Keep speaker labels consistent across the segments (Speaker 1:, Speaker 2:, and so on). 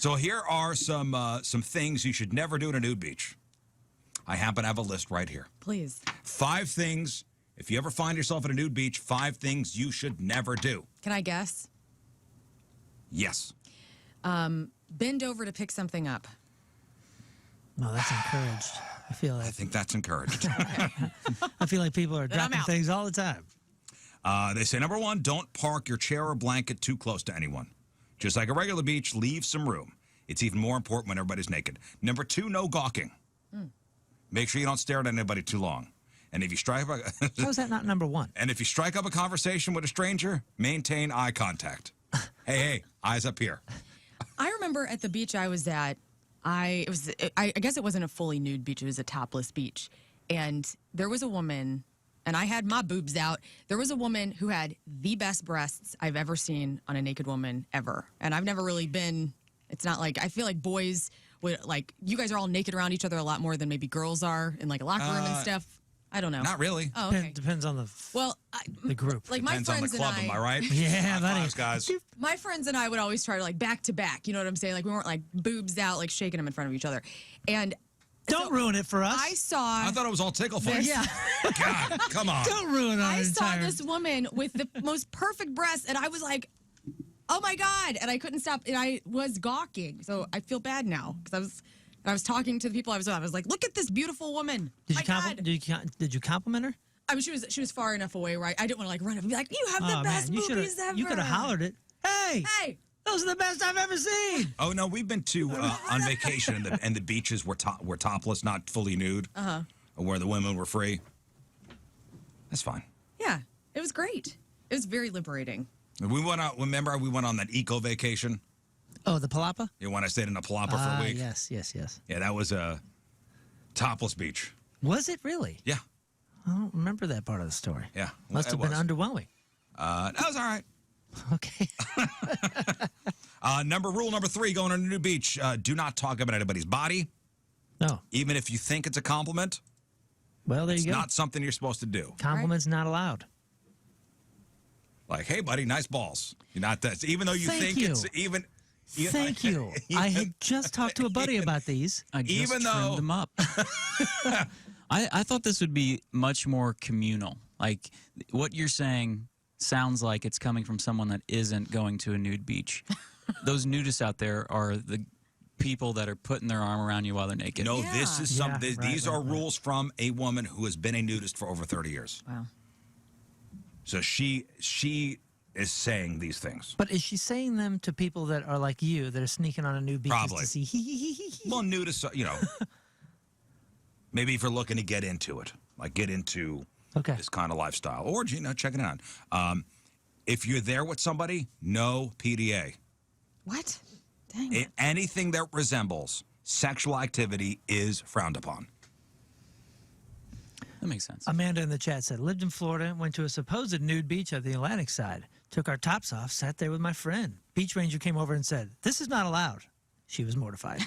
Speaker 1: So here are some things you should never do at a nude beach. I happen to have a list right here.
Speaker 2: Please.
Speaker 1: 5 things, if you ever find yourself at a nude beach, 5 things you should never do.
Speaker 2: Can I guess?
Speaker 1: Yes.
Speaker 2: Bend over to pick something up.
Speaker 3: No, that's encouraged. I feel
Speaker 1: I
Speaker 3: like
Speaker 1: think that's encouraged.
Speaker 3: I feel like people are
Speaker 2: Then I'm
Speaker 3: dropping
Speaker 2: out.
Speaker 3: things all the time.
Speaker 1: They say, number 1, don't park your chair or blanket too close to anyone. Just like a regular beach, leave some room. It's even more important when everybody's naked. Number 2, no gawking. Make sure you don't stare at anybody too long. And if you strike up
Speaker 3: How is that not number 1?
Speaker 1: and if you strike up a conversation with a stranger, maintain eye contact. Hey, eyes up here.
Speaker 2: I remember at the beach I was at, I guess it wasn't a fully nude beach, it was a topless beach. And there was a woman, and I had my boobs out. There was a woman who had the best breasts I've ever seen on a naked woman ever. And I've never really been, it's not like, I feel like boys would, like, you guys are all naked around each other a lot more than maybe girls are in like a locker room and stuff. I don't know.
Speaker 1: Not really.
Speaker 2: Oh, okay.
Speaker 3: Depends on the group.
Speaker 2: Like
Speaker 1: Depends
Speaker 2: my
Speaker 1: on the
Speaker 2: friends
Speaker 1: club,
Speaker 2: and
Speaker 1: am I right?
Speaker 3: Yeah,
Speaker 1: High
Speaker 3: buddy.
Speaker 1: fives, guys.
Speaker 2: my friends and I would always try to like back to back. You know what I'm saying? Like we weren't like boobs out, like shaking them in front of each other. And
Speaker 3: Don't ruin it for us.
Speaker 2: I saw.
Speaker 1: I thought it was all tickle fights.
Speaker 2: Yeah.
Speaker 1: God, come on.
Speaker 3: Don't ruin our
Speaker 2: I saw
Speaker 3: entire...
Speaker 2: this woman with the most perfect breasts, and I was like, "Oh my god!" And I couldn't stop. And I was gawking, so I feel bad now because I was talking to the people I was with. I was like, "Look at this beautiful woman."
Speaker 3: Did
Speaker 2: My
Speaker 3: you,
Speaker 2: God.
Speaker 3: did you compliment her?
Speaker 2: I mean, she was far enough away where I didn't want to like run up and be like, "You have the best
Speaker 3: you
Speaker 2: boobies ever."
Speaker 3: You could have hollered it. Hey,
Speaker 2: Hey.
Speaker 3: those are the best I've ever seen.
Speaker 1: Oh no, we've been to on vacation, and the beaches were topless, not fully nude, where the women were free. That's fine.
Speaker 2: Yeah, it was great. It was very liberating.
Speaker 1: We went out. Remember, we went on that eco vacation.
Speaker 3: Oh, the Palapa?
Speaker 1: You know, when I stayed in the Palapa for a week.
Speaker 3: Yes.
Speaker 1: Yeah, that was a topless beach.
Speaker 3: Was it really?
Speaker 1: Yeah,
Speaker 3: I don't remember that part of the story.
Speaker 1: yeah.
Speaker 3: Must have been underwhelming.
Speaker 1: That was all right.
Speaker 3: Okay.
Speaker 1: Rule number 3, going on a new beach: do not talk about anybody's body,
Speaker 3: No.
Speaker 1: even if you think it's a compliment.
Speaker 3: Well, there
Speaker 1: It's
Speaker 3: you go.
Speaker 1: not something you're supposed to do.
Speaker 3: Compliments not allowed.
Speaker 1: Like, hey, buddy, nice balls. You're not that. Even though you
Speaker 3: Thank
Speaker 1: think
Speaker 3: you.
Speaker 1: it's even.
Speaker 3: Thank you. I had just talked to a buddy about these.
Speaker 4: I just
Speaker 1: Even
Speaker 4: trimmed
Speaker 1: though-
Speaker 4: them up. I thought this would be much more communal. Like what you're saying sounds like it's coming from someone that isn't going to a nude beach. Those nudists out there are the people that are putting their arm around you while they're naked.
Speaker 1: No, this is some.
Speaker 3: Yeah,
Speaker 1: These
Speaker 3: right,
Speaker 1: are
Speaker 3: right.
Speaker 1: rules from a woman who has been a nudist for over 30 years.
Speaker 2: Wow.
Speaker 1: So she is saying these things.
Speaker 3: But is she saying them to people that are like you, that are sneaking on a new beach
Speaker 1: Probably.
Speaker 3: to see hee?
Speaker 1: Well, nudists, maybe if you're looking to get into it, like get into
Speaker 3: Okay.
Speaker 1: this kind of lifestyle, or check it out. If you're there with somebody, no PDA.
Speaker 2: What? Dang it.
Speaker 1: Anything that resembles sexual activity is frowned upon.
Speaker 4: That makes sense.
Speaker 3: Amanda in the chat said, lived in Florida, went to a supposed nude beach at the Atlantic side, took our tops off, sat there with my friend. Beach ranger came over and said, this is not allowed. She was mortified.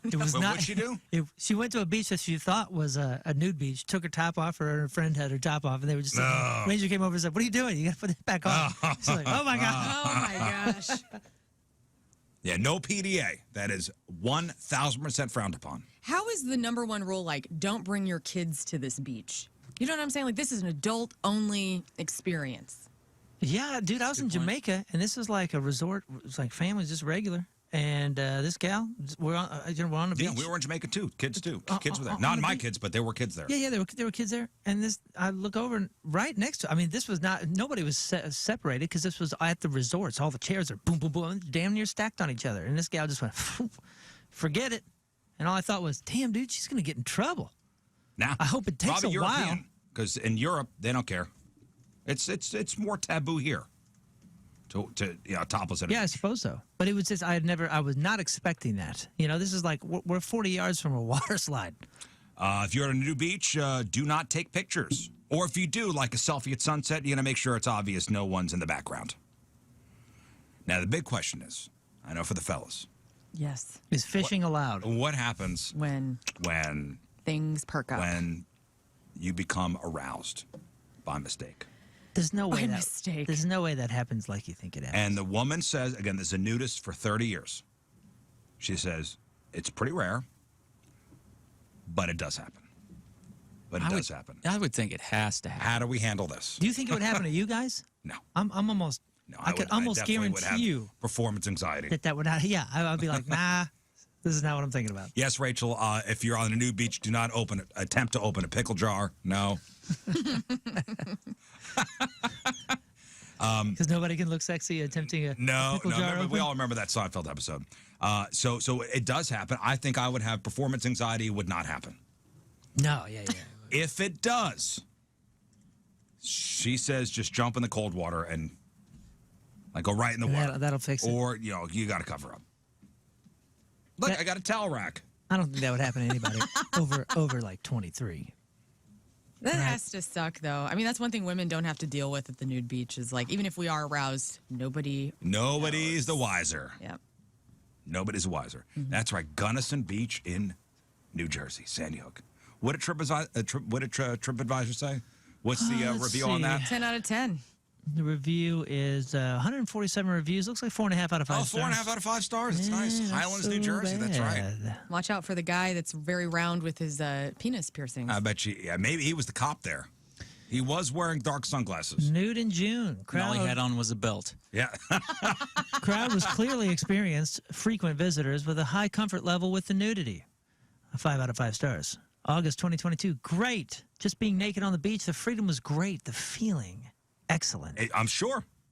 Speaker 3: It was
Speaker 1: But
Speaker 3: not.
Speaker 1: what'd she do?
Speaker 3: She went to a beach that she thought was a nude beach, took her top off, her friend had her top off, and they were just sitting there. Ranger came over and said, what are you doing? You got to put it back on. She's like, oh my God.
Speaker 2: Oh my gosh.
Speaker 1: Yeah, no PDA. That is 1,000% frowned upon.
Speaker 2: How is the number one rule like, don't bring your kids to this beach? You know what I'm saying? Like, this is an adult only experience.
Speaker 3: Yeah, dude, I was in Jamaica, and this was like a resort. It was like families, just regular. And this gal, we're on the beach.
Speaker 1: Yeah, we were in Jamaica too. Kids too. Kids were there.
Speaker 3: on
Speaker 1: Not
Speaker 3: the
Speaker 1: my
Speaker 3: beach.
Speaker 1: kids, but there were kids there.
Speaker 3: Yeah, there were kids there, and this I look over and right next to. I mean, this was not nobody was separated because this was at the resorts. All the chairs are boom, boom, boom, damn near stacked on each other, and this gal just went, forget it. And all I thought was, damn, dude, she's gonna get in trouble.
Speaker 1: Now,
Speaker 3: I hope it takes
Speaker 1: probably
Speaker 3: a while.
Speaker 1: European, because in Europe they don't care. It's more taboo here. To topless.
Speaker 3: Yeah, I suppose so. But it was just I was not expecting that. You know, this is like we're 40 yards from a water slide.
Speaker 1: If you're at a new beach, do not take pictures. Or if you do, like a selfie at sunset, you got to make sure it's obvious no one's in the background. Now, the big question is, I know for the fellas,
Speaker 2: Yes.
Speaker 3: Is fishing allowed?
Speaker 1: what happens
Speaker 2: When
Speaker 1: when
Speaker 2: things perk up.
Speaker 1: you become aroused by mistake?
Speaker 3: There's no way
Speaker 2: By
Speaker 3: that
Speaker 2: mistake.
Speaker 3: There's no way that happens like you think it happens.
Speaker 1: And the woman says, again, this is a nudist for 30 years. She says, it's pretty rare, but it does happen. But it does happen.
Speaker 4: I would think it has to happen.
Speaker 1: How do we handle this?
Speaker 3: Do you think it would happen to you guys?
Speaker 1: No.
Speaker 3: I'm almost.
Speaker 1: No,
Speaker 3: I could almost
Speaker 1: definitely would
Speaker 3: guarantee
Speaker 1: have
Speaker 3: you
Speaker 1: performance anxiety.
Speaker 3: that would. Yeah, I'd be like, nah, this is not what I'm thinking about.
Speaker 1: Yes, Rachel, if you're on a nude beach, do not attempt to open a pickle jar. No.
Speaker 3: Because nobody can look sexy attempting a pickle jar
Speaker 1: remember,
Speaker 3: open.
Speaker 1: we all remember that Seinfeld episode. So it does happen. I think I would have performance anxiety. Would not happen.
Speaker 3: No, yeah.
Speaker 1: If it does, she says just jump in the cold water and like go right in the water.
Speaker 3: That'll fix it.
Speaker 1: Or you got to cover up. Look, I got a towel rack.
Speaker 3: I don't think that would happen to anybody over like 23.
Speaker 2: That has to suck, though. I mean, that's one thing women don't have to deal with at the nude beach is like, even if we are aroused, nobody's
Speaker 1: the wiser.
Speaker 2: Yep.
Speaker 1: Nobody's the wiser. That's right. Gunnison Beach in New Jersey, Sandy Hook. What did TripAdvisor say? What's the review on that?
Speaker 2: 10 out of 10.
Speaker 3: The review is 147 reviews. Looks like 4.5 out of 5 stars.
Speaker 1: 4.5 out of 5 stars. It's nice.
Speaker 3: not
Speaker 1: Highlands,
Speaker 3: so
Speaker 1: New Jersey. That's right.
Speaker 3: bad.
Speaker 2: Watch out for the guy that's very round with his penis piercings.
Speaker 1: I bet you. Yeah, maybe he was the cop there. He was wearing dark sunglasses.
Speaker 3: Nude in June.
Speaker 4: And all he had on was a belt.
Speaker 1: Yeah.
Speaker 3: Crowd was clearly experienced, frequent visitors with a high comfort level with the nudity. A 5 out of 5 stars. August 2022. Great. Just being naked on the beach. The freedom was great. The feeling, excellent.
Speaker 1: I'm sure.